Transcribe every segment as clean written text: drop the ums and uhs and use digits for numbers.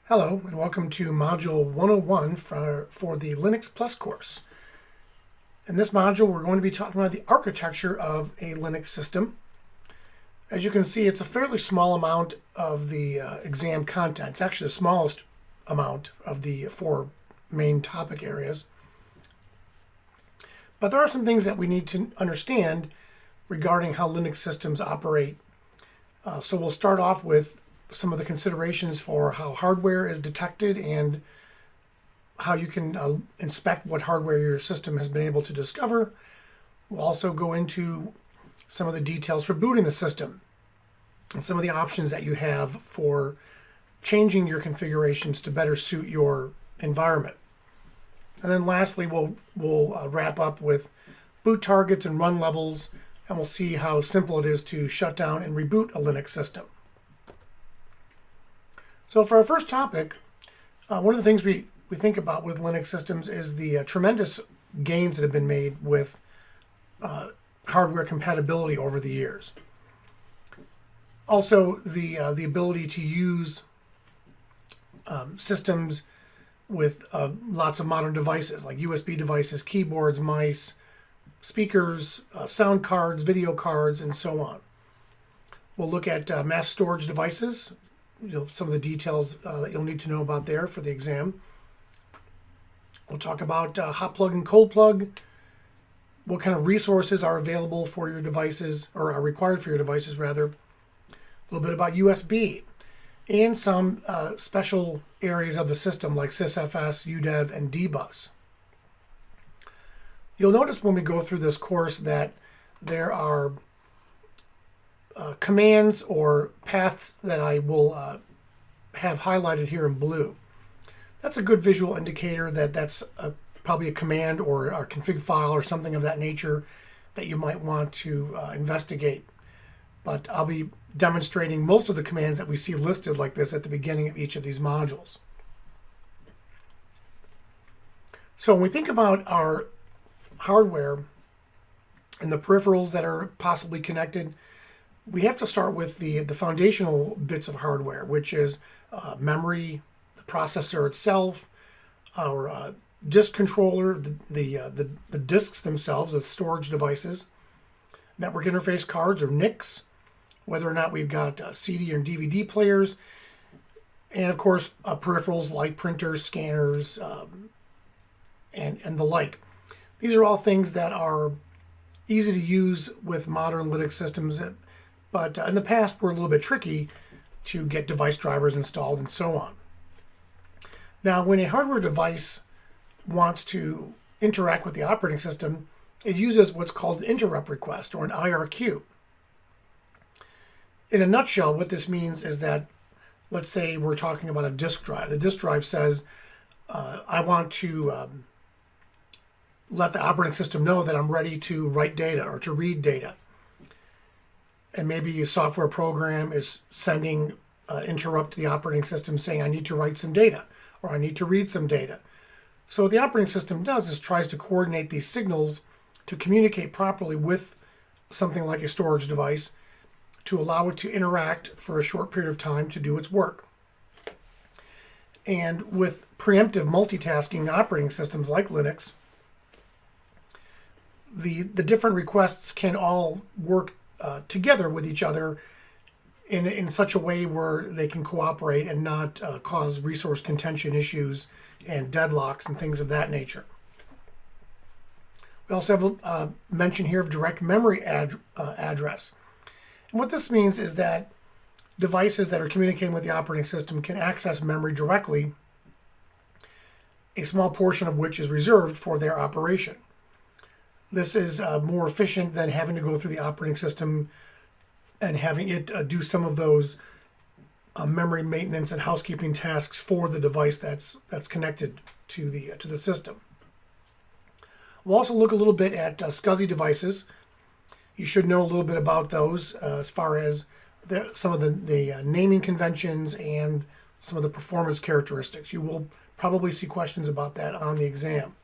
Hello and welcome to Module 101 for the Linux Plus course. In this module we're going to be talking about the architecture of a Linux system. As you can see, it's a fairly small amount of the exam content. It's actually the smallest amount of the four main topic areas. But there are some things that we need to understand regarding how Linux systems operate. So we'll start off with some of the considerations for how hardware is detected and how you can inspect what hardware your system has been able to discover. We'll also go into some of the details for booting the system and some of the options that you have for changing your configurations to better suit your environment. And then lastly, we'll wrap up with boot targets and run levels, and we'll see how simple it is to shut down and reboot a Linux system. So for our first topic, one of the things we think about with Linux systems is the tremendous gains that have been made with hardware compatibility over the years. Also, the ability to use systems with lots of modern devices like USB devices, keyboards, mice, speakers, sound cards, video cards, and so on. We'll look at mass storage devices, some of the details that you'll need to know about there for the exam. We'll talk about HOTPLUG and COLDPLUG, what kind of resources are available for your devices, or are required for your devices rather. A little bit about USB, and some special areas of the system like SYSFS, UDEV, and DBUS. You'll notice when we go through this course that there are commands or paths that I will have highlighted here in blue. That's a good visual indicator that that's probably a command or a config file or something of that nature that you might want to investigate. But I'll be demonstrating most of the commands that we see listed like this at the beginning of each of these modules. So when we think about our hardware and the peripherals that are possibly connected, we have to start with the foundational bits of hardware, which is memory, the processor itself, our disk controller, the disks themselves, the storage devices, network interface cards or NICs, whether or not we've got CD and DVD players, and of course peripherals like printers, scanners, and the like. These are all things that are easy to use with modern Linux systems, but in the past were a little bit tricky to get device drivers installed and so on. Now, when a hardware device wants to interact with the operating system, it uses what's called an interrupt request or an IRQ. In a nutshell, what this means is that, let's say we're talking about a disk drive. The disk drive says, I want to let the operating system know that I'm ready to write data or to read data. And maybe a software program is sending interrupt to the operating system saying, I need to write some data or I need to read some data. So what the operating system does is tries to coordinate these signals to communicate properly with something like a storage device to allow it to interact for a short period of time to do its work. And with preemptive multitasking operating systems like Linux, the different requests can all work together with each other in such a way where they can cooperate and not cause resource contention issues and deadlocks and things of that nature. We also have a mention here of direct memory address. And what this means is that devices that are communicating with the operating system can access memory directly, a small portion of which is reserved for their operation. This is more efficient than having to go through the operating system and having it do some of those memory maintenance and housekeeping tasks for the device that's connected to the system. We'll also look a little bit at SCSI devices. You should know a little bit about those as far as some of the naming conventions and some of the performance characteristics. You will probably see questions about that on the exam.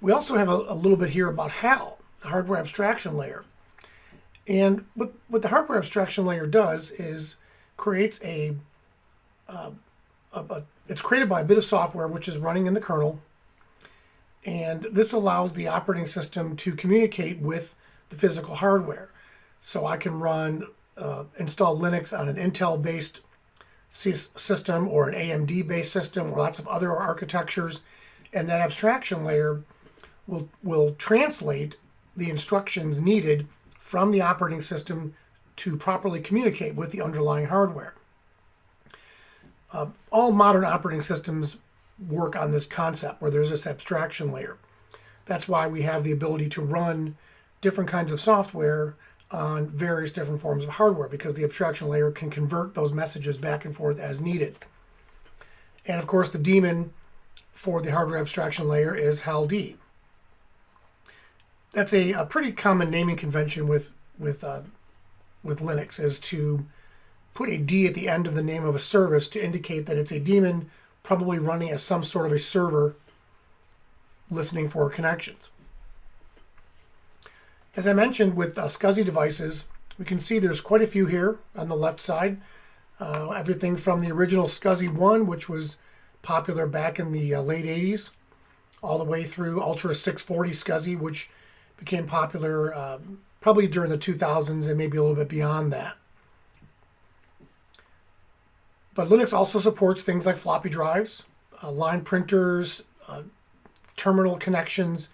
We also have a little bit here about HAL, the hardware abstraction layer. And what the hardware abstraction layer does is creates it's created by a bit of software which is running in the kernel, and this allows the operating system to communicate with the physical hardware. So I can install Linux on an Intel-based system or an AMD-based system or lots of other architectures, and that abstraction layer will translate the instructions needed from the operating system to properly communicate with the underlying hardware. All modern operating systems work on this concept where there's this abstraction layer. That's why we have the ability to run different kinds of software on various different forms of hardware, because the abstraction layer can convert those messages back and forth as needed. And of course, the daemon for the hardware abstraction layer is HAL-D. That's a pretty common naming convention with Linux, is to put a D at the end of the name of a service to indicate that it's a daemon probably running as some sort of a server listening for connections. As I mentioned with SCSI devices, we can see there's quite a few here on the left side. Everything from the original SCSI 1, which was popular back in the late 80s, all the way through Ultra 640 SCSI, which became popular probably during the 2000s and maybe a little bit beyond that. But Linux also supports things like floppy drives, line printers, terminal connections.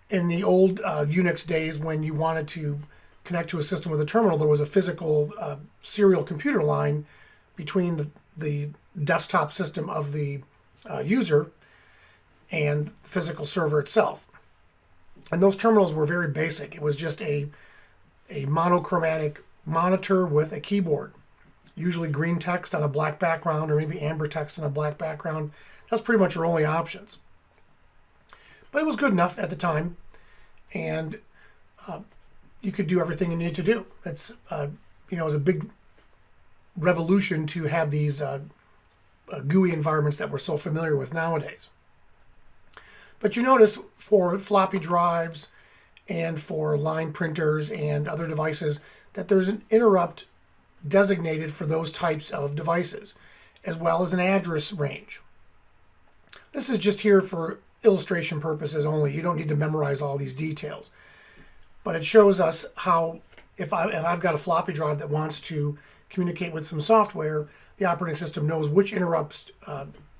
In the old Unix days, when you wanted to connect to a system with a terminal, there was a physical serial computer line between the desktop system of the user and the physical server itself. And those terminals were very basic. It was just a monochromatic monitor with a keyboard, usually green text on a black background or maybe amber text on a black background. That's pretty much your only options. But it was good enough at the time, and you could do everything you needed to do. It's it was a big revolution to have these GUI environments that we're so familiar with nowadays. But you notice for floppy drives and for line printers and other devices that there's an interrupt designated for those types of devices, as well as an address range. This is just here for illustration purposes only. You don't need to memorize all these details. But it shows us how, if I've got a floppy drive that wants to communicate with some software, the operating system knows which interrupts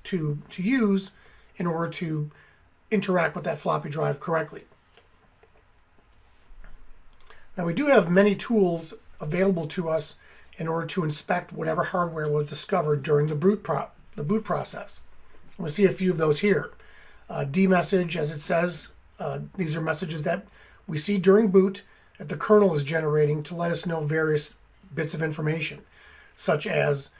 to use in order to interact with that floppy drive correctly. Now, we do have many tools available to us in order to inspect whatever hardware was discovered during the boot process. We'll see a few of those here. D-message, as it says, these are messages that we see during boot that the kernel is generating to let us know various bits of information, such as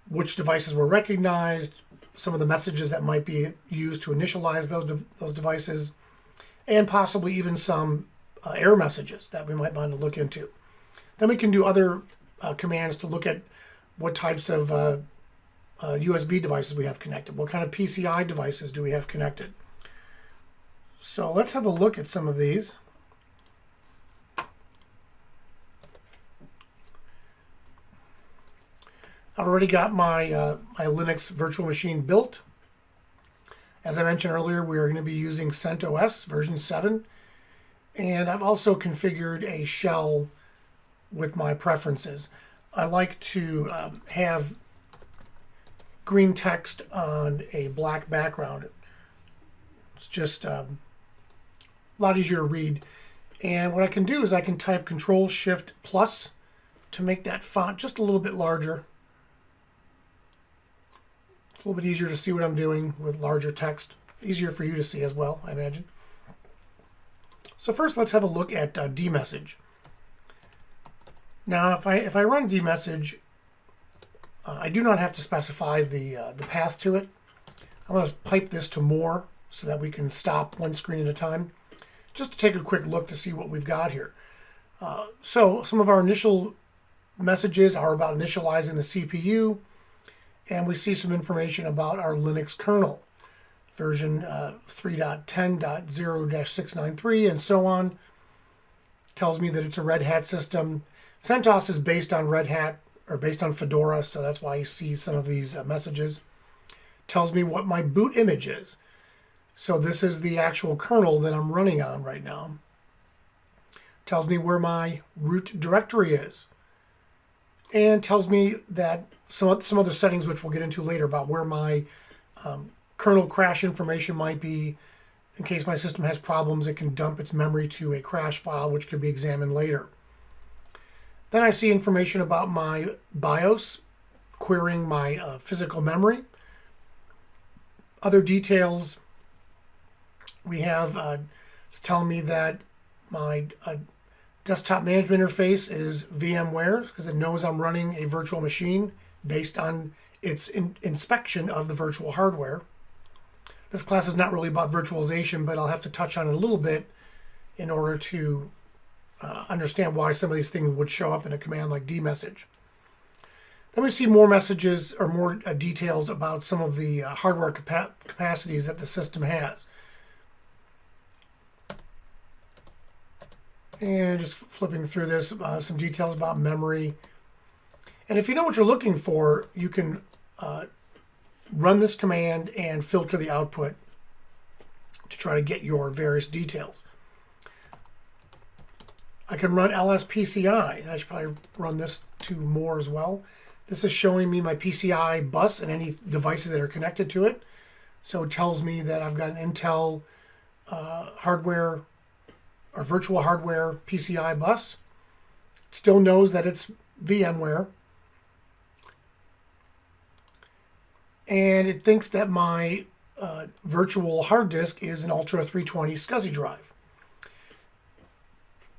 which devices were recognized, some of the messages that might be used to initialize those devices, and possibly even some error messages that we might want to look into. Then we can do other commands to look at what types of USB devices we have connected. What kind of PCI devices do we have connected? So let's have a look at some of these. I've already got my Linux virtual machine built. As I mentioned earlier, we are going to be using CentOS version 7. And I've also configured a shell with my preferences. I like to have green text on a black background. It's just a lot easier to read. And what I can do is I can type Control-Shift+ to make that font just a little bit larger. It's a little bit easier to see what I'm doing with larger text. Easier for you to see as well, I imagine. So first, let's have a look at dmessage. Now, if I run dmessage, I do not have to specify the path to it. I'm going to pipe this to more so that we can stop one screen at a time, just to take a quick look to see what we've got here. So some of our initial messages are about initializing the CPU, and we see some information about our Linux kernel, version 3.10.0-693, and so on. Tells me that it's a Red Hat system. CentOS is based on Red Hat, or based on Fedora, so that's why you see some of these messages. Tells me what my boot image is. So this is the actual kernel that I'm running on right now. Tells me where my root directory is. And tells me that some other settings, which we'll get into later, about where my kernel crash information might be. In case my system has problems, it can dump its memory to a crash file, which could be examined later. Then I see information about my BIOS, querying my physical memory. Other details we have it's telling me that my desktop management interface is VMware, because it knows I'm running a virtual machine based on its inspection of the virtual hardware. This class is not really about virtualization, but I'll have to touch on it a little bit in order to understand why some of these things would show up in a command like dmessage. Then we see more messages or more details about some of the hardware capacities that the system has. And just flipping through this, some details about memory. And if you know what you're looking for, you can run this command and filter the output to try to get your various details. I can run lspci. I should probably run this to more as well. This is showing me my PCI bus and any devices that are connected to it. So it tells me that I've got an Intel hardware or virtual hardware PCI bus. It still knows that it's VMware. And it thinks that my virtual hard disk is an Ultra 320 SCSI drive.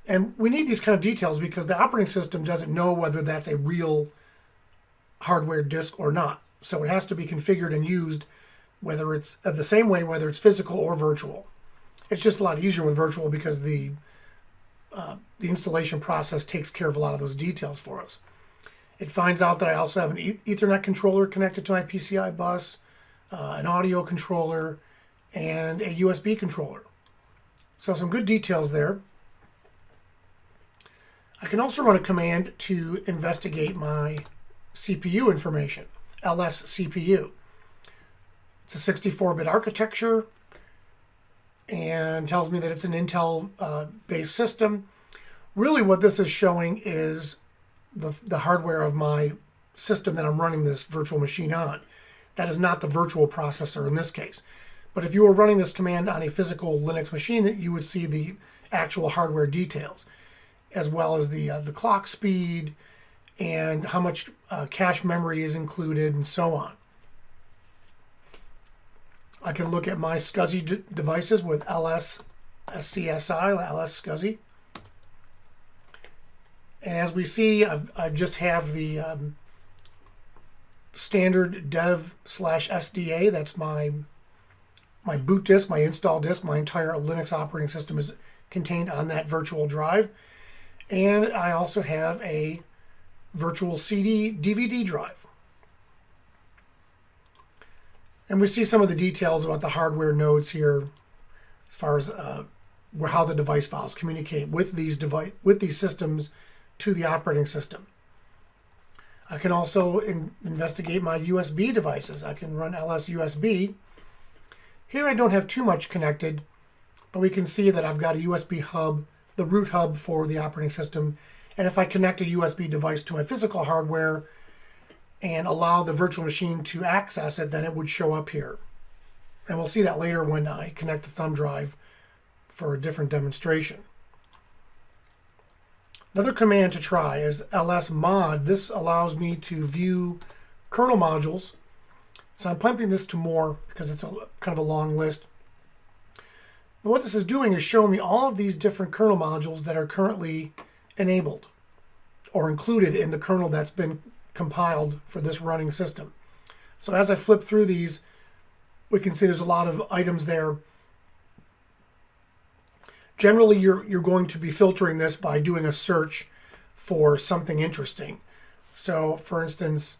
And we need these kind of details because the operating system doesn't know whether that's a real hardware disk or not. So it has to be configured and used, whether it's the same way, whether it's physical or virtual. It's just a lot easier with virtual because the installation process takes care of a lot of those details for us. It finds out that I also have an Ethernet controller connected to my PCI bus, an audio controller, and a USB controller. So some good details there. I can also run a command to investigate my CPU information, lscpu. It's a 64-bit architecture and tells me that it's an Intel-based system. Really what this is showing is the hardware of my system that I'm running this virtual machine on. That is not the virtual processor in this case. But if you were running this command on a physical Linux machine, that you would see the actual hardware details, as well as the clock speed and how much cache memory is included and so on. I can look at my SCSI devices with LSSCSI, LS-SCSI. And as we see, I just have the standard dev/SDA. That's my boot disk, my install disk. My entire Linux operating system is contained on that virtual drive. And I also have a virtual CD DVD drive. And we see some of the details about the hardware nodes here as far as how the device files communicate with these systems to the operating system. I can also investigate my USB devices. I can run LSUSB. Here I don't have too much connected, but we can see that I've got a USB hub, the root hub for the operating system. And if I connect a USB device to my physical hardware and allow the virtual machine to access it, then it would show up here. And we'll see that later when I connect the thumb drive for a different demonstration. Another command to try is lsmod. This allows me to view kernel modules. So I'm pumping this to more because it's kind of a long list. But what this is doing is showing me all of these different kernel modules that are currently enabled or included in the kernel that's been compiled for this running system. So as I flip through these, we can see there's a lot of items there. Generally, you're going to be filtering this by doing a search for something interesting. So, for instance,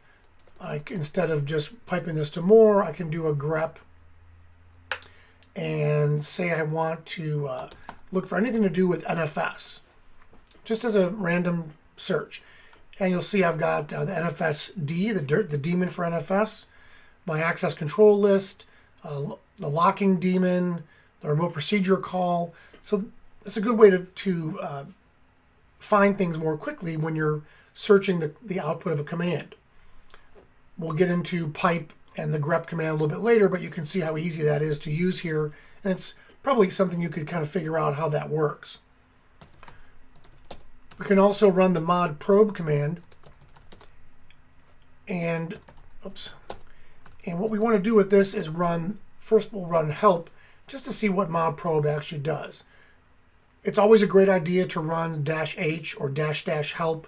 instead of just piping this to more, I can do a grep and say I want to look for anything to do with NFS, just as a random search. And you'll see I've got the NFSD, the daemon for NFS, my access control list, the locking daemon, the remote procedure call. So it's a good way to find things more quickly when you're searching the output of a command. We'll get into pipe and the grep command a little bit later, but you can see how easy that is to use here. And it's probably something you could kind of figure out how that works. We can also run the mod probe command. And what we want to do with this is first we'll run help just to see what mod probe actually does. It's always a great idea to run -h or --help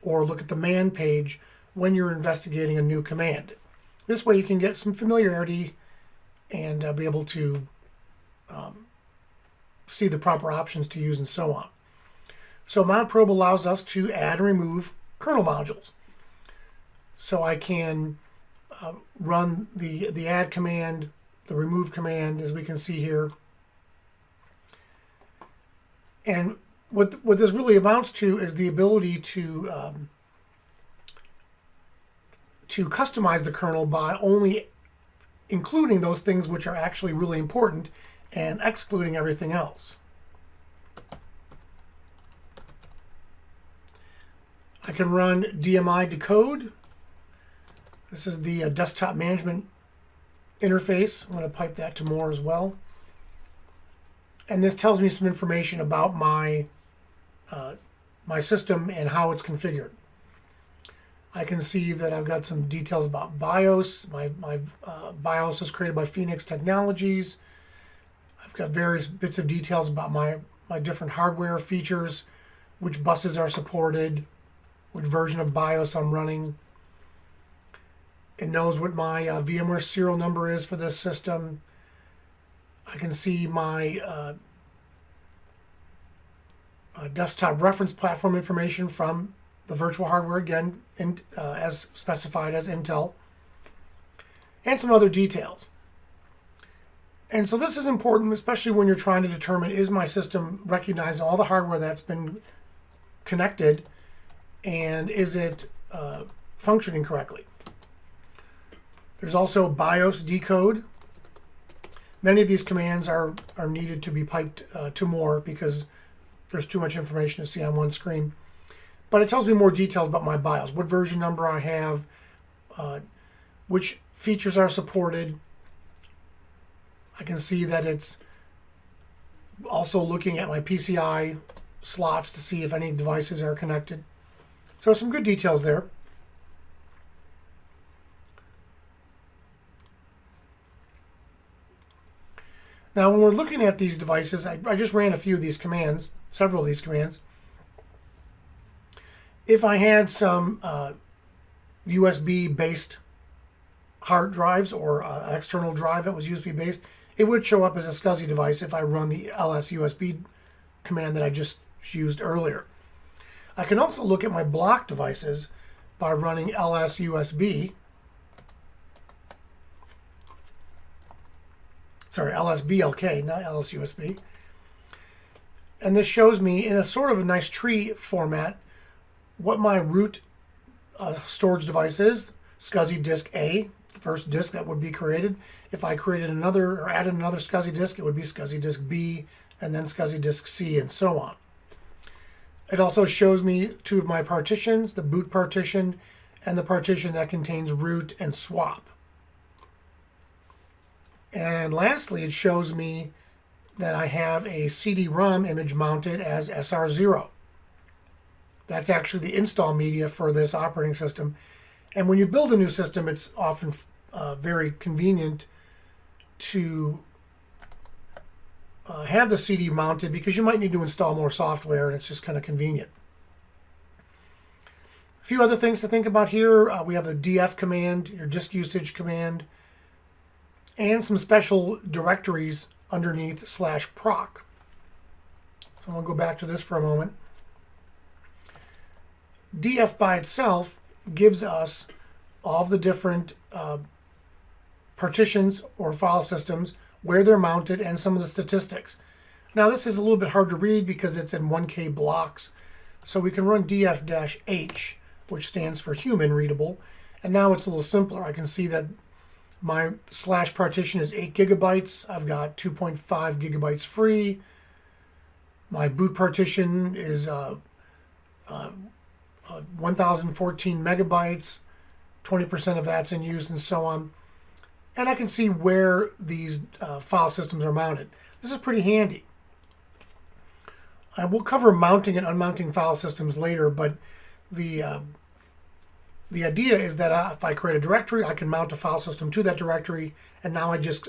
or look at the man page when you're investigating a new command. This way you can get some familiarity and be able to see the proper options to use and so on. So mod probe allows us to add and remove kernel modules. So I can run the add command, the remove command, as we can see here. And what this really amounts to is the ability to customize the kernel by only including those things which are actually really important and excluding everything else. I can run DMI decode. This is the desktop management interface. I'm going to pipe that to more as well. And this tells me some information about my system and how it's configured. I can see that I've got some details about BIOS. My BIOS is created by Phoenix Technologies. I've got various bits of details about my different hardware features, which buses are supported, which version of BIOS I'm running. It knows what my VMware serial number is for this system. I can see my desktop reference platform information from the virtual hardware, again, as specified as Intel, and some other details. And so this is important, especially when you're trying to determine, is my system recognizing all the hardware that's been connected, and is it functioning correctly? There's also BIOS decode. Many of these commands are needed to be piped to more because there's too much information to see on one screen. But it tells me more details about my BIOS, what version number I have, which features are supported. I can see that it's also looking at my PCI slots to see if any devices are connected. So some good details there. Now, when we're looking at these devices, I just ran a few of these commands, several of these commands. If I had some USB-based hard drives or an external drive that was USB-based, it would show up as a SCSI device if I run the ls-usb command that I just used earlier. I can also look at my block devices by running ls-usb. Sorry, lsblk, not ls-usb. And this shows me in a sort of a nice tree format what my root storage device is. SCSI disk A, the first disk that would be created. If I created another or added another SCSI disk, it would be SCSI disk B, and then SCSI disk C, and so on. It also shows me two of my partitions, the boot partition and the partition that contains root and swap. And lastly, it shows me that I have a CD-ROM image mounted as SR0. That's actually the install media for this operating system. And when you build a new system, it's often very convenient to have the CD mounted because you might need to install more software, and it's just kind of convenient. A few other things to think about here. We have the df command, your disk usage command, and some special directories underneath /proc. So I'll go back to this for a moment. df by itself gives us all of the different partitions or file systems, where they're mounted, and some of the statistics. Now this is a little bit hard to read because it's in 1K blocks, So we can run df-h, which stands for human readable. And now it's a little simpler. I can see that my slash partition is 8 gigabytes. I've got 2.5 gigabytes free. My boot partition is 1014 megabytes. 20% of that's in use, and so on. And I can see where these file systems are mounted. This is pretty handy. We'll cover mounting and unmounting file systems later, but the idea is that if I create a directory, I can mount a file system to that directory, and now I just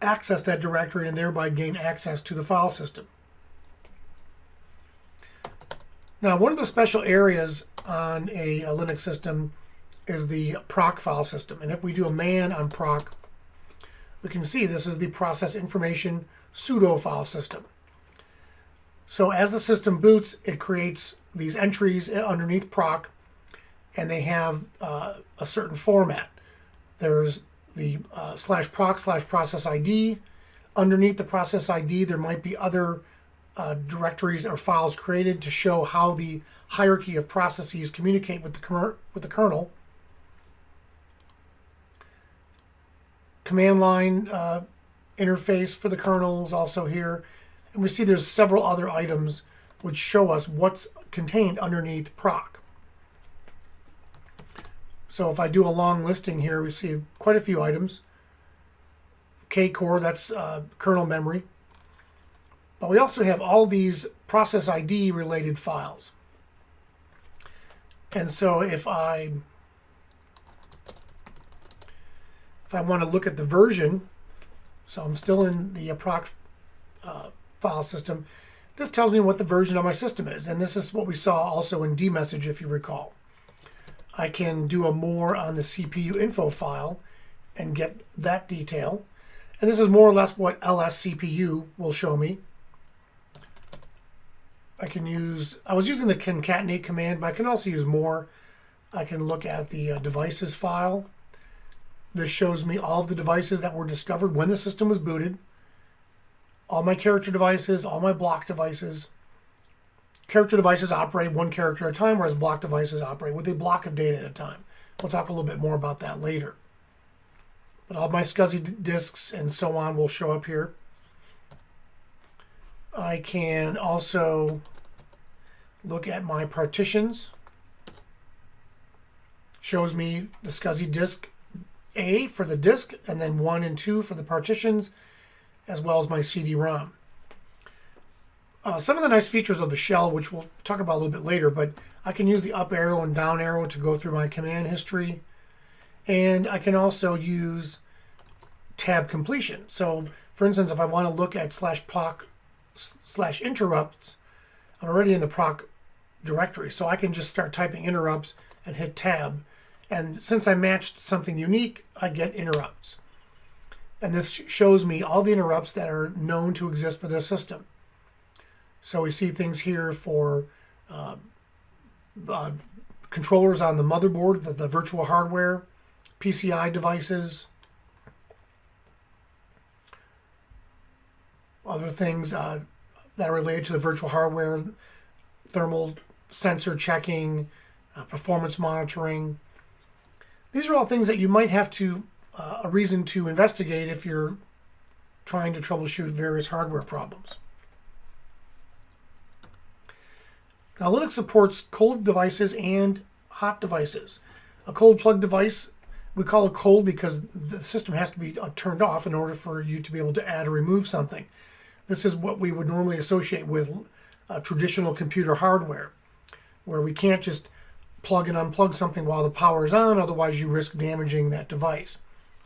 access that directory and thereby gain access to the file system. Now, one of the special areas on a Linux system is the proc file system. And if we do a man on proc, we can see this is the process information pseudo file system. So as the system boots, it creates these entries underneath proc, and they have a certain format. There's the /proc/process ID. Underneath the process ID, there might be other directories or files created to show how the hierarchy of processes communicate with the kernel. Command line interface for the kernel is also here. And we see there's several other items which show us what's contained underneath proc. So if I do a long listing here, we see quite a few items. K-core, that's kernel memory. But we also have all these process ID related files. And so if I want to look at the version, so I'm still in the proc file system, this tells me what the version of my system is. And this is what we saw also in dmessage, if you recall. I can do a more on the CPU info file and get that detail. And this is more or less what lscpu will show me. I was using the concatenate command, but I can also use more. I can look at the devices file. This shows me all of the devices that were discovered when the system was booted. All my character devices, all my block devices. Character devices operate one character at a time, whereas block devices operate with a block of data at a time. We'll talk a little bit more about that later. But all my SCSI disks and so on will show up here. I can also look at my partitions. Shows me the SCSI disk A for the disk, and then 1 and 2 for the partitions, as well as my CD-ROM. Some of the nice features of the shell, which we'll talk about a little bit later, but I can use the up arrow and down arrow to go through my command history. And I can also use tab completion. So, for instance, if I want to look at /proc/interrupts, I'm already in the proc directory, so I can just start typing interrupts and hit tab. And since I matched something unique, I get interrupts. And this shows me all the interrupts that are known to exist for this system. So we see things here for controllers on the motherboard, the virtual hardware, PCI devices, other things that are related to the virtual hardware, thermal sensor checking, performance monitoring. These are all things that you might have to a reason to investigate if you're trying to troubleshoot various hardware problems. Now, Linux supports cold devices and hot devices. A cold plug device, we call it cold because the system has to be turned off in order for you to be able to add or remove something. This is what we would normally associate with traditional computer hardware, where we can't just plug and unplug something while the power is on, otherwise you risk damaging that device.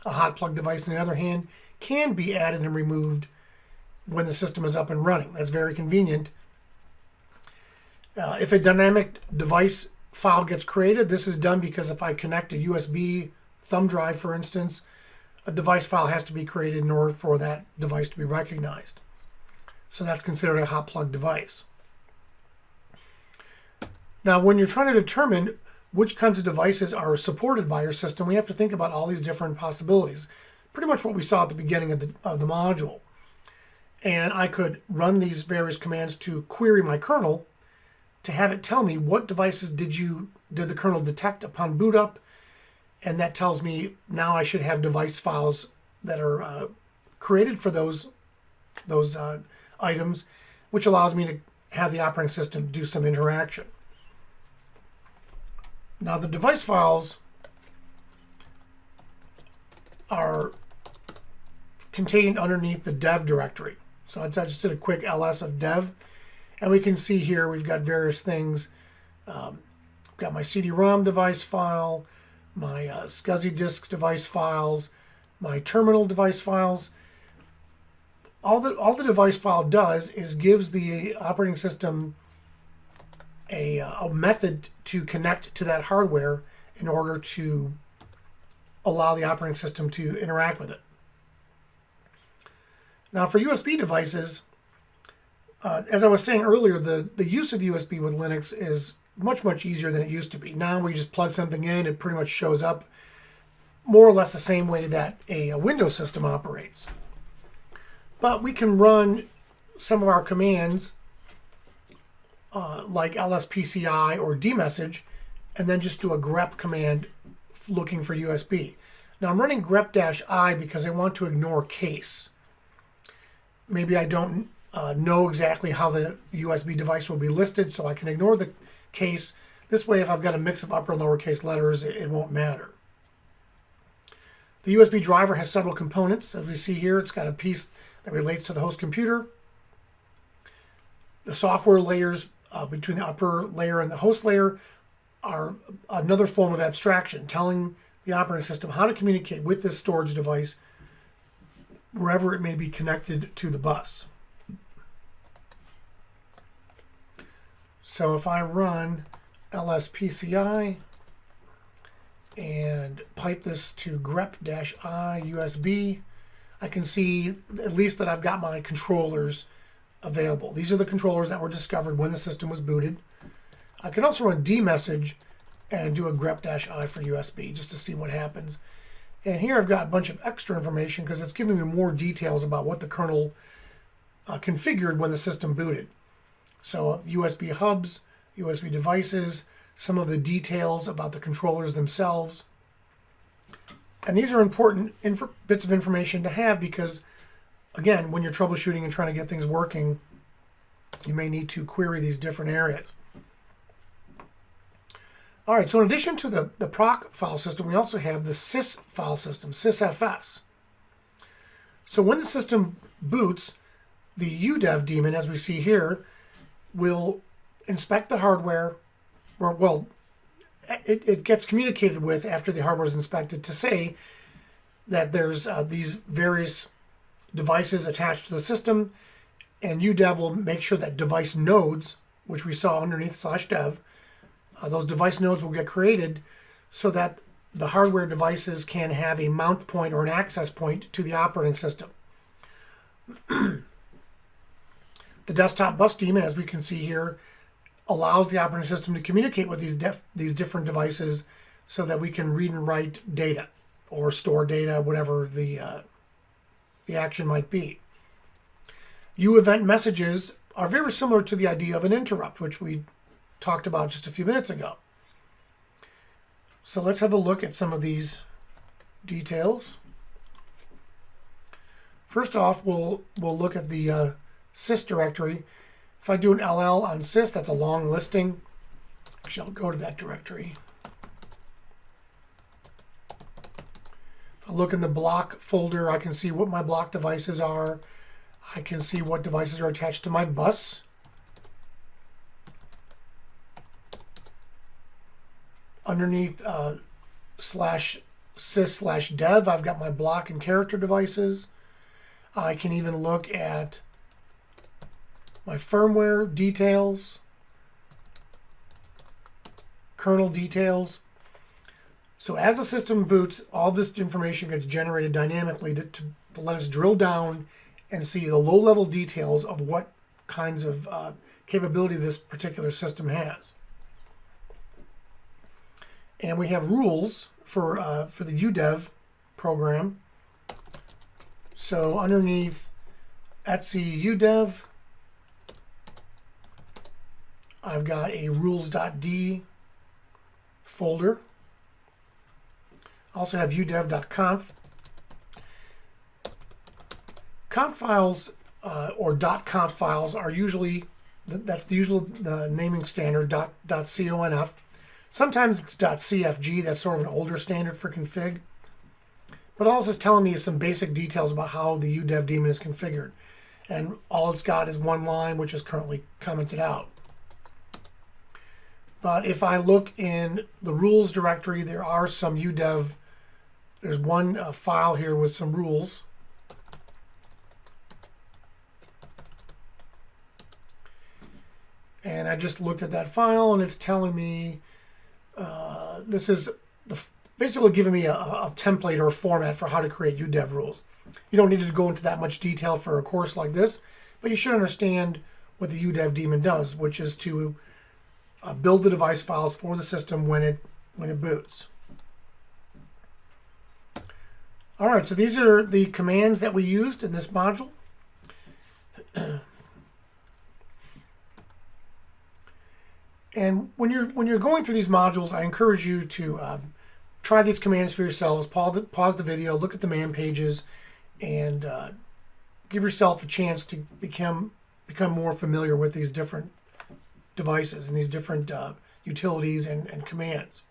A hot plug device, on the other hand, can be added and removed when the system is up and running. That's very convenient. If a dynamic device file gets created, this is done because if I connect a USB thumb drive, for instance, a device file has to be created in order for that device to be recognized. So that's considered a hot plug device. Now, when you're trying to determine which kinds of devices are supported by your system, we have to think about all these different possibilities. Pretty much what we saw at the beginning of the module. And I could run these various commands to query my kernel to have it tell me what devices did the kernel detect upon boot up, and that tells me now I should have device files that are created for those items, which allows me to have the operating system do some interaction. Now the device files are contained underneath the dev directory. So I just did a quick ls of dev, and we can see here we've got various things. I've got my CD-ROM device file, my SCSI disks device files, my terminal device files. All the device file does is gives the operating system a method to connect to that hardware in order to allow the operating system to interact with it. Now for USB devices, as I was saying earlier, the use of USB with Linux is much easier than it used to be. Now we just plug something in, it pretty much shows up more or less the same way that a Windows system operates. But we can run some of our commands like lspci or dmessage, and then just do a grep command looking for USB. Now I'm running grep-i because I want to ignore case. Maybe I don't know exactly how the USB device will be listed, so I can ignore the case. This way, if I've got a mix of upper and lowercase letters, it won't matter. The USB driver has several components. As we see here, it's got a piece that relates to the host computer. The software layers between the upper layer and the host layer are another form of abstraction, telling the operating system how to communicate with this storage device wherever it may be connected to the bus. So if I run lspci and pipe this to grep-i USB, I can see at least that I've got my controllers available. These are the controllers that were discovered when the system was booted. I can also run dmessage and do a grep-i for USB just to see what happens. And here I've got a bunch of extra information because it's giving me more details about what the kernel configured when the system booted. So USB hubs, USB devices, some of the details about the controllers themselves. And these are important bits of information to have because, again, when you're troubleshooting and trying to get things working, you may need to query these different areas. All right, so in addition to the proc file system, we also have the sys file system, SYSFS. So when the system boots, the UDEV daemon, as we see here, will inspect the hardware, or well, it gets communicated with after the hardware is inspected to say that there's these various devices attached to the system, and UDEV will make sure that device nodes, which we saw underneath /dev, those device nodes will get created so that the hardware devices can have a mount point or an access point to the operating system. The desktop bus daemon, as we can see here, allows the operating system to communicate with these different devices so that we can read and write data or store data, whatever the action might be. U-event messages are very similar to the idea of an interrupt, which we talked about just a few minutes ago. So let's have a look at some of these details. First off, we'll look at the sys directory. If I do an ll on sys, that's a long listing. Actually, I'll go to that directory. If I look in the block folder, I can see what my block devices are. I can see what devices are attached to my bus. Underneath /sys/dev, I've got my block and character devices. I can even look at my firmware details, kernel details. So as the system boots, all this information gets generated dynamically to let us drill down and see the low-level details of what kinds of capability this particular system has. And we have rules for the UDEV program. So underneath etc UDEV, I've got a rules.d folder. I also have udev.conf. Conf files or .conf files are usually, that's the usual naming standard, .conf. Sometimes it's .cfg, that's sort of an older standard for config. But all it's telling me is some basic details about how the UDEV daemon is configured. And all it's got is one line, which is currently commented out. But if I look in the rules directory, there are some UDEV. There's one file here with some rules. And I just looked at that file, and it's telling me this is basically giving me a template or a format for how to create UDEV rules. You don't need to go into that much detail for a course like this, but you should understand what the UDEV daemon does, which is to build the device files for the system when it boots. All right, so these are the commands that we used in this module. And when you're going through these modules, I encourage you to try these commands for yourselves. Pause the video, look at the man pages, and give yourself a chance to become more familiar with these different devices and these different utilities and commands.